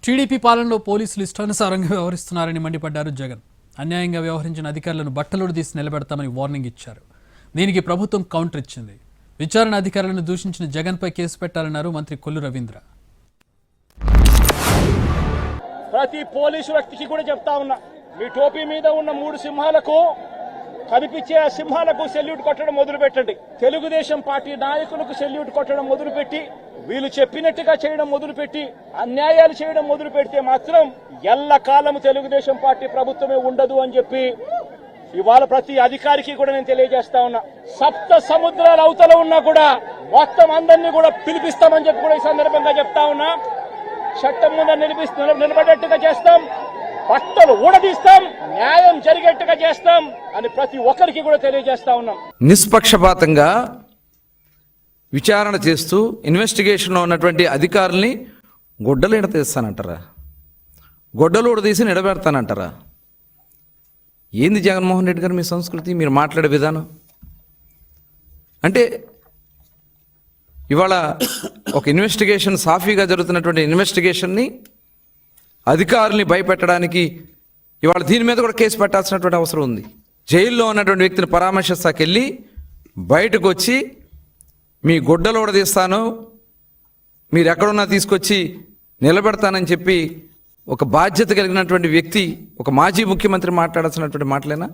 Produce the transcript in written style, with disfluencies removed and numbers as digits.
TDP పాలనలో పోలీసులు ఇష్టానుసారంగా వ్యవహరిస్తున్నారని మండిపడ్డారు జగన్. అన్యాయంగా వ్యవహరించిన అధికారులను బట్టలోడు తీసి నిలబెడతామని వార్నింగ్ ఇచ్చారు. దీనికి ప్రభుత్వం కౌంటర్ ఇచ్చింది. విచారణ అధికారులను దూషించిన జగన్పై కేసు పెట్టాలన్నారు మంత్రి కొల్లు రవీంద్ర. ప్రతి పోలీసు వ్యక్తికి కూడా చెప్తా ఉన్నా, మీ టోపీ మీద ఉన్న 3 సింహాలకు కనిపించే ఆ సింహాలకు సెల్యూట్ కొట్టడం మొదలు పెట్టండి. తెలుగుదేశం పార్టీ నాయకులకు సెల్యూట్ కొట్టడం మొదలుపెట్టి వీళ్ళు చెప్పినట్టుగా చేయడం మొదలుపెట్టి అన్యాయాలు చేయడం మొదలు పెడితే మాత్రం ఎల్లకాలం తెలుగుదేశం పార్టీ ప్రభుత్వమే ఉండదు అని చెప్పి ఇవాళ ప్రతి అధికారికి కూడా నేను తెలియజేస్తా ఉన్నా. 7 సముద్రాల అవతల ఉన్నా కూడా మొత్తం అందరినీ కూడా పిలిపిస్తామని చెప్పి కూడా ఈ సందర్భంగా చెప్తా ఉన్నా. చట్టం ముందు నిలబడేట్టుగా చేస్తాం, బట్టలు ఊడదీస్తాం, న్యాయం జరిగేట్టుగా చేస్తాం అని ప్రతి ఒక్కరికి కూడా తెలియజేస్తా ఉన్నాం. నిష్పక్షపాతంగా విచారణ చేస్తూ ఇన్వెస్టిగేషన్లో ఉన్నటువంటి అధికారుల్ని గొడ్డలు ఎడతీస్తానంటారా? గొడ్డలు ఊడదీసి నిలబెడతానంటారా? ఏంది జగన్మోహన్ రెడ్డి గారు మీ సంస్కృతి, మీరు మాట్లాడే విధానం? అంటే ఇవాళ ఒక ఇన్వెస్టిగేషన్ సాఫీగా జరుగుతున్నటువంటి ఇన్వెస్టిగేషన్ని అధికారుల్ని భయపెట్టడానికి ఇవాళ దీని మీద కూడా కేసు పెట్టాల్సినటువంటి అవసరం ఉంది. జైల్లో ఉన్నటువంటి వ్యక్తిని పరామర్శిస్తాకెళ్ళి బయటకు వచ్చి మీ గొడ్డలు ఊడదీస్తాను, మీరు ఎక్కడున్నా తీసుకొచ్చి నిలబెడతానని చెప్పి ఒక బాధ్యత కలిగినటువంటి వ్యక్తి, ఒక మాజీ ముఖ్యమంత్రి మాట్లాడాల్సినటువంటి మాటలేనా?